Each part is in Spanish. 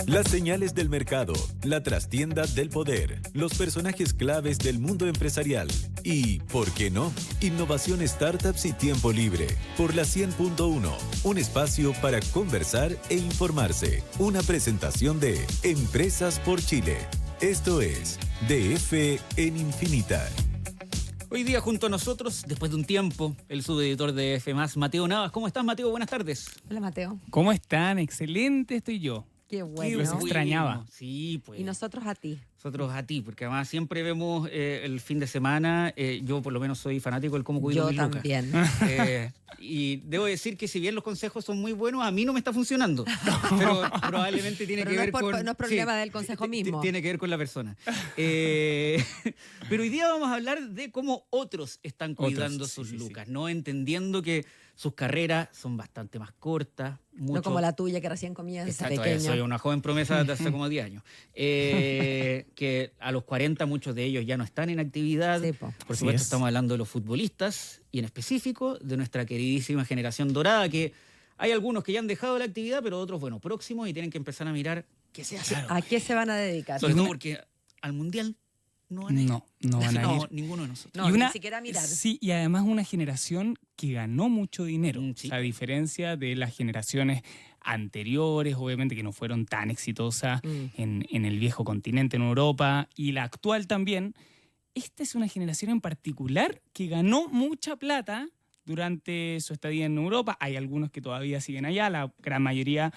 Las señales del mercado, la trastienda del poder, los personajes claves del mundo empresarial y, ¿por qué no?, innovación, startups y tiempo libre. Por la 100.1, un espacio para conversar e informarse. Una presentación de Empresas por Chile. Esto es DF en Infinita. Hoy día junto a nosotros, después de un tiempo, el subeditor de F+, Mateo Navas. ¿Cómo estás, Mateo? Buenas tardes. Hola, Mateo. ¿Cómo están? Excelente estoy yo. Qué bueno. Los extrañaba. Sí, pues. Y nosotros a ti. Nosotros a ti, porque además siempre vemos el fin de semana. Yo por lo menos soy fanático del cómo cuido mis lucas. Yo también. Y debo decir que si bien los consejos son muy buenos, a mí no me está funcionando. Pero probablemente tiene que ver con... No es problema del consejo mismo. Tiene que ver con la persona. Pero hoy día vamos a hablar de cómo otros están cuidando sus lucas, ¿no? Entendiendo que sus carreras son bastante más cortas. No como la tuya, que recién comienza, Exacto, pequeño. Soy una joven promesa de hace como 10 años. Que a los 40 muchos de ellos ya no están en actividad. Sí, por supuesto, estamos hablando de los futbolistas y en específico de nuestra queridísima generación dorada, que hay algunos que ya han dejado la actividad, pero otros, bueno, próximos y tienen que empezar a mirar qué se hace. ¿A qué se van a dedicar? Sobre todo porque al Mundial no van a ir. No van a ir. No, ninguno de nosotros. No, ni siquiera mirar. Sí, y además una generación que ganó mucho dinero. Sí. O sea, a diferencia de las generaciones anteriores, obviamente, que no fueron tan exitosas en el viejo continente, en Europa, y la actual también. Esta es una generación en particular que ganó mucha plata durante su estadía en Europa. Hay algunos que todavía siguen allá, la gran mayoría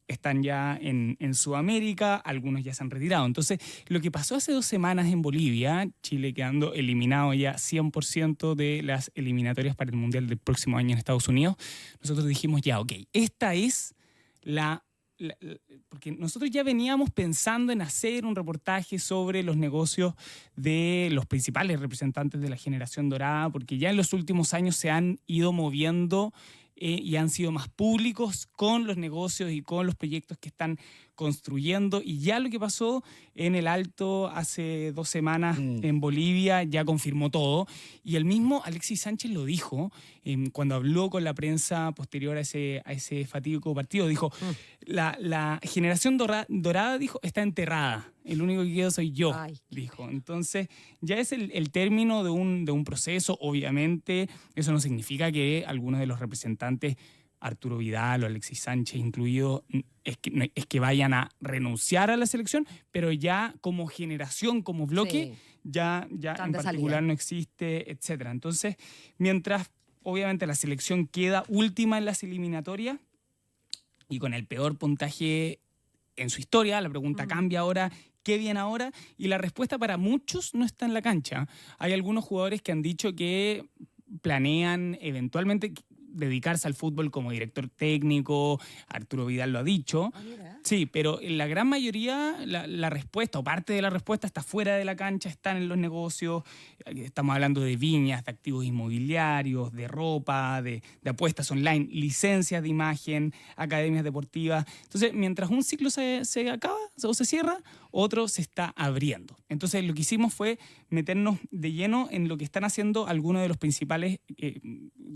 están ya en Sudamérica, algunos ya se han retirado. Entonces, lo que pasó hace 2 semanas en Bolivia, Chile quedando eliminado ya 100% de las eliminatorias para el Mundial del próximo año en Estados Unidos, nosotros dijimos ya, ok, esta es porque nosotros ya veníamos pensando en hacer un reportaje sobre los negocios de los principales representantes de la generación dorada, porque ya en los últimos años se han ido moviendo y han sido más públicos con los negocios y con los proyectos que están construyendo. Y ya lo que pasó en el Alto hace 2 semanas en Bolivia ya confirmó todo. Y el mismo Alexis Sánchez lo dijo cuando habló con la prensa posterior a ese fatídico partido. Dijo, la generación dorada, dijo, está enterrada. El único que quedo soy yo, dijo. Entonces, ya es el término de un proceso. Obviamente, eso no significa que algunos de los representantes, Arturo Vidal o Alexis Sánchez incluido, es que vayan a renunciar a la selección, pero ya como generación, como bloque, ya en particular no existe, etc. Entonces, mientras obviamente la selección queda última en las eliminatorias y con el peor puntaje en su historia, la pregunta cambia ahora. ¿Qué viene ahora? Y la respuesta para muchos no está en la cancha. Hay algunos jugadores que han dicho que planean eventualmente dedicarse al fútbol como director técnico. Arturo Vidal lo ha dicho. Sí, pero en la gran mayoría la respuesta o parte de la respuesta está fuera de la cancha, están en los negocios. Estamos hablando de viñas, de activos inmobiliarios, de ropa, de apuestas online, licencias de imagen, academias deportivas. Entonces, mientras un ciclo se acaba o se cierra, otro se está abriendo. Entonces, lo que hicimos fue meternos de lleno en lo que están haciendo algunos de los principales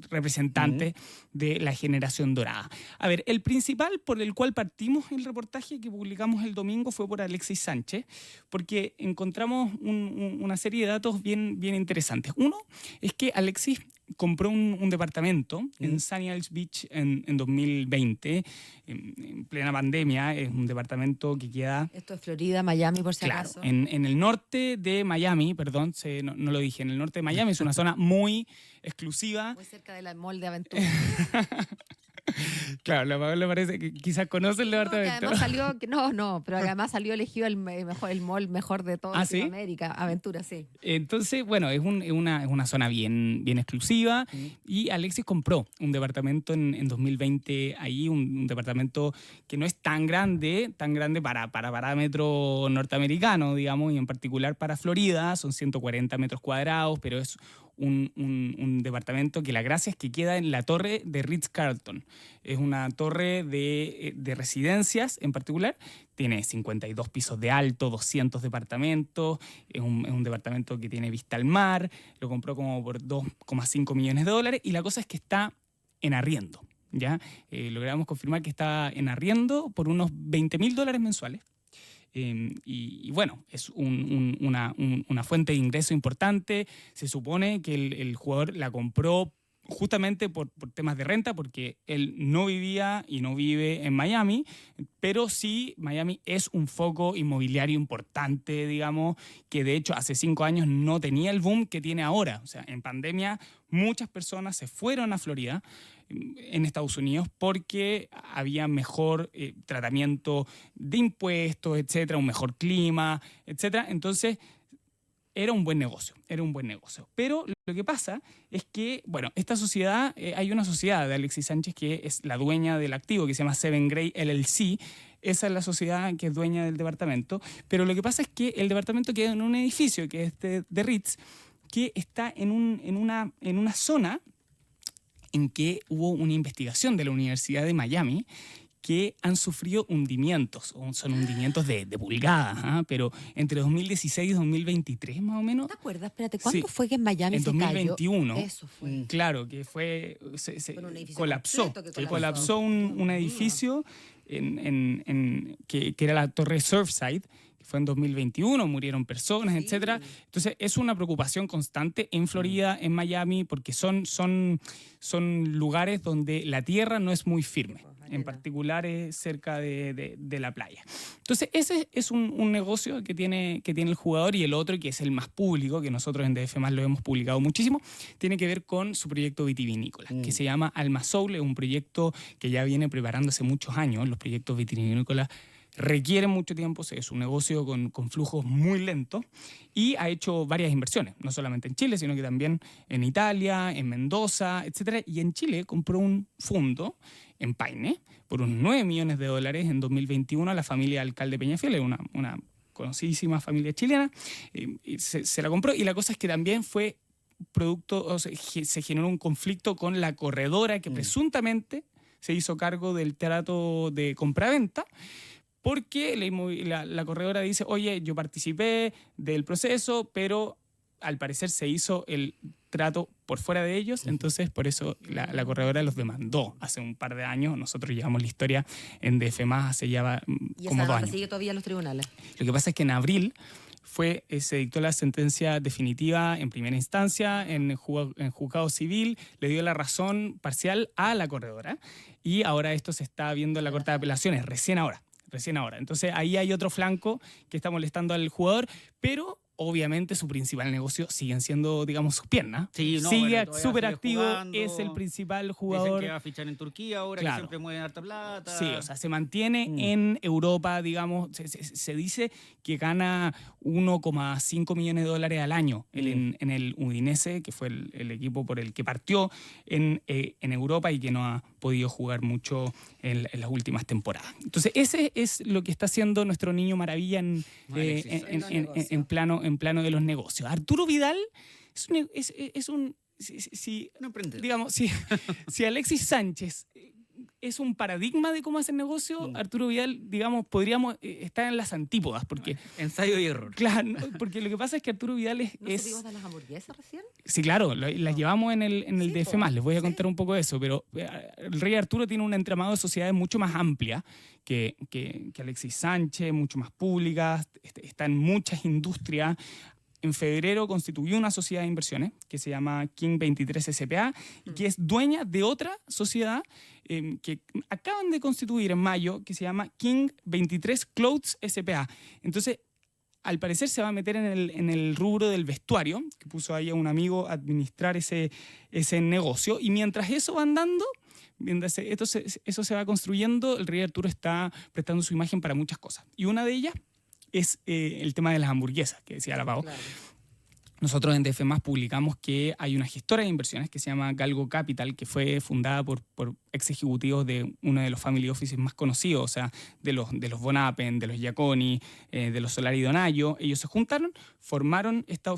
representantes de la generación dorada. A ver, el principal por el cual partimos el reportaje que publicamos el domingo fue por Alexis Sánchez, porque encontramos una serie de datos bien interesantes. Uno es que Alexis compró un departamento en Sunny Isles Beach en 2020, en plena pandemia. Es un departamento que queda... Esto es Florida, Miami, por si acaso. En el norte de Miami, perdón, no lo dije, en el norte de Miami. Es una zona muy exclusiva. Muy cerca de la Mall de Aventura. Claro, la Paola parece que quizás conoce el departamento. Pero además salió elegido el mall mejor de toda Latinoamérica. Aventura, sí. Entonces, bueno, es una zona bien exclusiva. Y Alexis compró un departamento en 2020 ahí, un departamento que no es tan grande para parámetro norteamericano, digamos, y en particular para Florida. Son 140 metros cuadrados, pero es un departamento que la gracia es que queda en la torre de Ritz-Carlton. Es una torre de residencias en particular. Tiene 52 pisos de alto, 200 departamentos. Es un departamento que tiene vista al mar. Lo compró como por $2,5 millones. Y la cosa es que está en arriendo. ¿ya? Logramos confirmar que está en arriendo por unos $20,000 mensuales. Y bueno, es una fuente de ingreso importante. Se supone que el jugador la compró justamente por temas de renta, porque él no vivía y no vive en Miami, pero sí Miami es un foco inmobiliario importante, digamos, que de hecho hace 5 años no tenía el boom que tiene ahora. O sea, en pandemia muchas personas se fueron a Florida, en Estados Unidos, porque había mejor tratamiento de impuestos, etcétera, un mejor clima, etcétera. Entonces, era un buen negocio. Pero lo que pasa es que, bueno, esta sociedad, hay una sociedad de Alexis Sánchez que es la dueña del activo, que se llama Seven Gray LLC. Esa es la sociedad que es dueña del departamento. Pero lo que pasa es que el departamento queda en un edificio, que es de Ritz, que está en una zona en que hubo una investigación de la Universidad de Miami que han sufrido hundimientos, son hundimientos de pulgadas, pero entre 2016 y 2023 más o menos. ¿Te acuerdas? Espérate, ¿cuándo fue que en Miami en se cayó? 2021. Eso fue. Claro, que fue, colapsó. Que colapsó un edificio que era la Torre Surfside, que fue en 2021, murieron personas, etcétera. Entonces es una preocupación constante en Florida, en Miami, porque son lugares donde la tierra no es muy firme, en particular cerca de la playa. Entonces ese es un negocio que tiene el jugador, y el otro, que es el más público, que nosotros en DF+ lo hemos publicado muchísimo, tiene que ver con su proyecto vitivinícola, que se llama Alma Soul. Es un proyecto que ya viene preparándose muchos años. Los proyectos vitivinícolas requieren mucho tiempo, es un negocio con flujos muy lentos, y ha hecho varias inversiones, no solamente en Chile, sino que también en Italia, en Mendoza, etcétera. Y en Chile compró un fondo en Paine por unos $9 millones en 2021 a la familia Alcalde Peñafiel, una conocidísima familia chilena. Se la compró, y la cosa es que también fue producto, o sea, se generó un conflicto con la corredora que presuntamente se hizo cargo del trato de compraventa, porque la corredora dice, oye, yo participé del proceso, pero al parecer se hizo el trato por fuera de ellos, entonces por eso la corredora los demandó hace un par de años. Nosotros llevamos la historia en DF+ hace ya como 2 años. ¿Y sigue todavía en los tribunales? Lo que pasa es que en abril se dictó la sentencia definitiva en primera instancia, en juzgado civil, le dio la razón parcial a la corredora, y ahora esto se está viendo en la Corte de Apelaciones, recién ahora. Entonces ahí hay otro flanco que está molestando al jugador, pero obviamente su principal negocio siguen siendo, digamos, sus piernas. Sí, sigue súper activo, es el principal jugador. Dicen que va a fichar en Turquía ahora, claro, que siempre mueven harta plata. Sí, o sea, se mantiene en Europa, digamos. Se dice que gana $1,5 millones al año en el Udinese, que fue el equipo por el que partió en Europa y que no ha podido jugar mucho en las últimas temporadas. Entonces, ese es lo que está haciendo nuestro niño maravilla en plano de los negocios. Arturo Vidal es un emprendedor. Digamos, si Alexis Sánchez es un paradigma de cómo hacer negocio, Arturo Vidal, digamos, podríamos estar en las antípodas, porque ensayo y error. Claro, porque lo que pasa es que Arturo Vidal ¿No supimos de las hamburguesas recién? Sí, claro, las llevamos en el DF+, les voy a contar un poco de eso, pero el Rey Arturo tiene un entramado de sociedades mucho más amplia que Alexis Sánchez, mucho más públicas, está en muchas industrias. En febrero constituyó una sociedad de inversiones que se llama King 23 SPA, que es dueña de otra sociedad que acaban de constituir en mayo, que se llama King 23 Clothes SPA. Entonces, al parecer se va a meter en el rubro del vestuario, que puso ahí a un amigo a administrar ese negocio. Y mientras eso va andando, mientras eso se va construyendo, el Rey Arturo está prestando su imagen para muchas cosas. Y una de ellas es el tema de las hamburguesas, que decía la Pau. Claro. Nosotros en DF+ publicamos que hay una gestora de inversiones que se llama Galgo Capital, que fue fundada por ex ejecutivos de uno de los family offices más conocidos, o sea, de los Von Appen, de los Giaconi, de los Solari Donaggio. Ellos se juntaron, formaron esta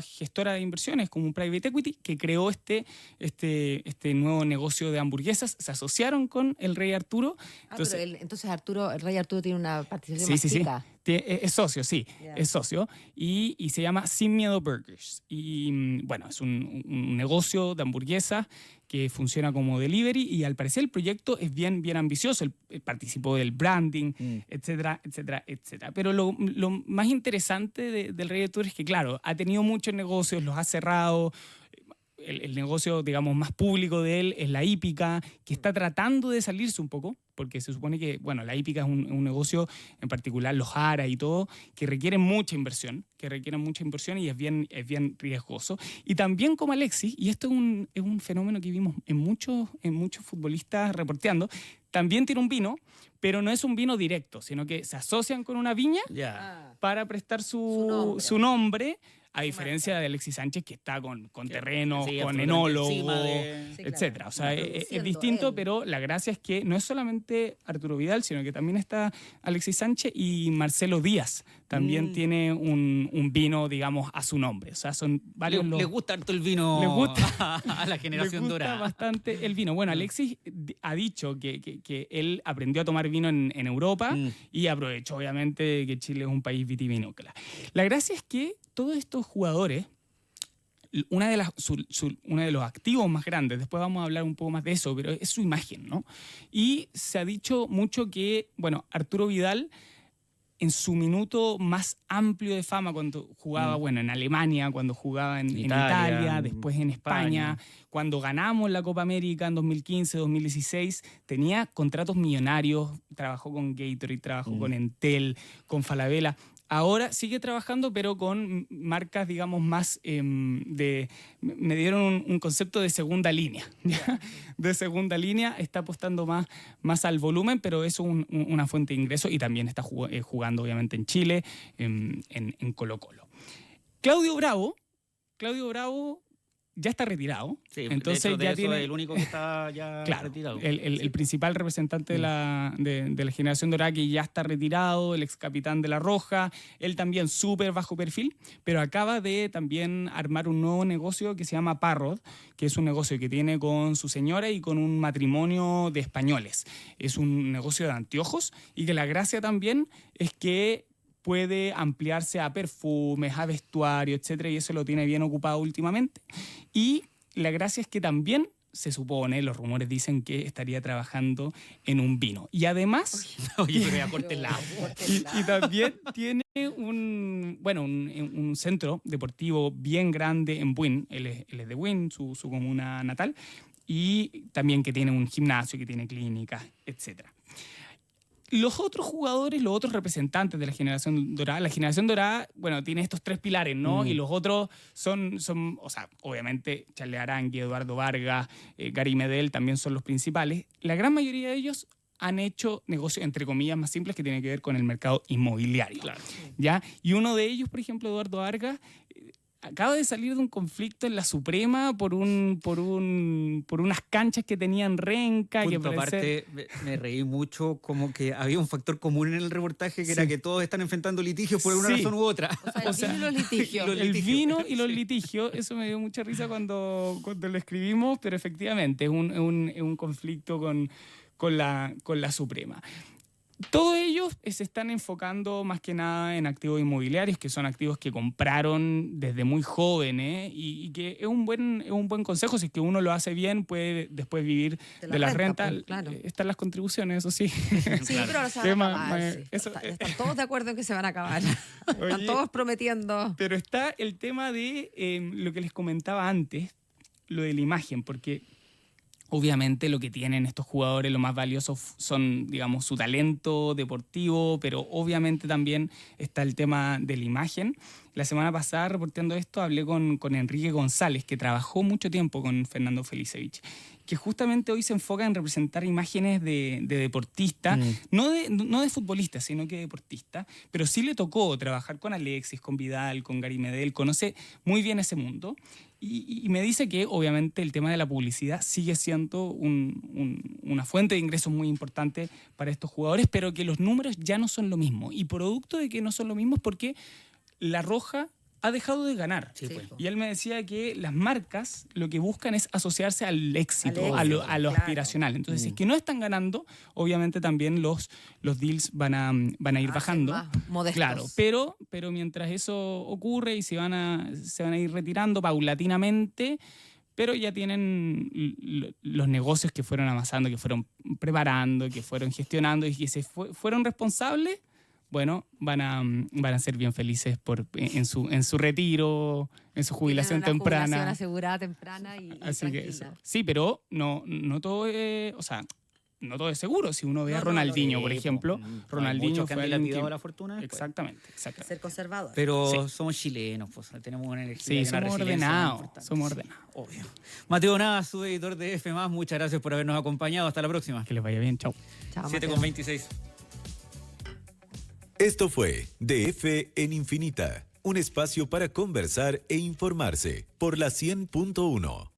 gestora de inversiones como un private equity que creó este nuevo negocio de hamburguesas. Se asociaron con el Rey Arturo. Entonces el Rey Arturo tiene una participación más chica. Es socio, sí, Yeah. es socio. Y se llama Sin Miedo Burgers. Y bueno, es un negocio de hamburguesas que funciona como delivery y al parecer el proyecto es bien ambicioso. Él participó del branding, etcétera, etcétera, etcétera. Pero lo más interesante del Rey Arturo es que, claro, ha tenido muchos negocios, los ha cerrado. El negocio, digamos, más público de él es la hípica, que está tratando de salirse un poco, porque se supone que, bueno, la hípica es un negocio, en particular los aras y todo, que requieren mucha inversión y es bien riesgoso. Y también como Alexis, y esto es un fenómeno que vimos en muchos futbolistas reporteando, también tiene un vino, pero no es un vino directo, sino que se asocian con una viña para prestar su nombre. A diferencia de Alexis Sánchez, que está con terrenos, con enólogo, etcétera. O sea, es distinto, pero la gracia es que no es solamente Arturo Vidal, sino que también está Alexis Sánchez y Marcelo Díaz. También tiene un vino, digamos, a su nombre. O sea, son varios Le gusta harto el vino a la generación dorada. Le gusta bastante el vino. Bueno, Alexis ha dicho que él aprendió a tomar vino en Europa y aprovechó, obviamente, que Chile es un país vitivinícola. La gracia es que todos estos jugadores, uno de los activos más grandes, después vamos a hablar un poco más de eso, pero es su imagen, ¿no? Y se ha dicho mucho que, bueno, Arturo Vidal, en su minuto más amplio de fama, cuando jugaba, bueno, en Alemania, cuando jugaba en Italia, después en España, cuando ganamos la Copa América en 2015, 2016, tenía contratos millonarios, trabajó con Gatorade, trabajó con Entel, con Falabella. Ahora sigue trabajando, pero con marcas, digamos, más me dieron un concepto de segunda línea. ¿Ya? De segunda línea, está apostando más al volumen, pero es una fuente de ingreso y también está jugando, obviamente, en Chile, en Colo-Colo. Claudio Bravo ya está retirado. Sí, entonces de hecho, ya tiene el único que está ya retirado. El principal representante de la generación dorada que ya está retirado, el ex capitán de La Roja, él también súper bajo perfil, pero acaba de también armar un nuevo negocio que se llama Parrot, que es un negocio que tiene con su señora y con un matrimonio de españoles. Es un negocio de anteojos y que la gracia también es que puede ampliarse a perfumes, a vestuario, etcétera, y eso lo tiene bien ocupado últimamente. Y la gracia es que también se supone, los rumores dicen que estaría trabajando en un vino. Y además... Oye, pero ya corte el lado. Y también tiene un centro deportivo bien grande en Buin. Él es de Buin, su comuna natal. Y también que tiene un gimnasio, que tiene clínicas, etcétera. Los otros jugadores, los otros representantes de la generación dorada, bueno, tiene estos tres pilares, ¿no? Y los otros son, o sea, obviamente Charles Arangui, Eduardo Vargas, Gary Medel también son los principales. La gran mayoría de ellos han hecho negocios, entre comillas, más simples que tienen que ver con el mercado inmobiliario. Claro. ¿Ya? Y uno de ellos, por ejemplo, Eduardo Vargas, acaba de salir de un conflicto en la Suprema por unas canchas que tenían Renca. Aparte, me reí mucho, como que había un factor común en el reportaje que era que todos están enfrentando litigios por una razón u otra. O sea, el vino y los litigios. El vino y los litigios, eso me dio mucha risa cuando lo escribimos, pero efectivamente es un conflicto con la Suprema. Todos ellos se están enfocando más que nada en activos inmobiliarios, que son activos que compraron desde muy jóvenes y que es un buen consejo. Si es que uno lo hace bien, puede después vivir de la renta. Pues, claro. Están las contribuciones, eso sí. Sí, pero ahora se van a acabar. Están todos de acuerdo en que se van a acabar. Están todos prometiendo. Pero está el tema de lo que les comentaba antes, lo de la imagen, porque... Obviamente lo que tienen estos jugadores, lo más valioso son, digamos, su talento deportivo, pero obviamente también está el tema de la imagen. La semana pasada, reporteando esto, hablé con Enrique González, que trabajó mucho tiempo con Fernando Felicevich, que justamente hoy se enfoca en representar imágenes de deportistas, no de futbolistas, sino que de deportistas, pero sí le tocó trabajar con Alexis, con Vidal, con Gary Medel, conoce muy bien ese mundo. Y me dice que obviamente el tema de la publicidad sigue siendo una fuente de ingresos muy importante para estos jugadores, pero que los números ya no son lo mismo. Y producto de que no son lo mismo es porque La Roja ha dejado de ganar. Sí, pues. Y él me decía que las marcas lo que buscan es asociarse al éxito, Al éxito, a lo claro. aspiracional. Entonces, si es que no están ganando, obviamente también los deals van a ir bajando. Más modestos. Claro, pero mientras eso ocurre y se van a ir retirando paulatinamente, pero ya tienen los negocios que fueron amasando, que fueron preparando, que fueron gestionando y que fueron responsables, bueno, van a ser bien felices en su retiro, en su jubilación Tienen una temprana. jubilación asegurada temprana y Así que tranquila. eso. Sí, pero no todo es, o sea, no todo es seguro. Si uno ve a No, Ronaldinho, Sí, por po. ejemplo, Hay Ronaldinho muchos que fue han alguien dilapidado que... la fortuna después. Exactamente. Ser conservador. Pero somos chilenos, pues tenemos una energía y Sí, una somos resiliencia muy ordenados, importante. somos Sí, ordenados. obvio. Mateo Navas, su editor de F+, muchas gracias por habernos acompañado. Hasta la próxima. Que les vaya bien, chao. Chao, 7:26. Esto fue DF en Infinita, un espacio para conversar e informarse por la 100.1.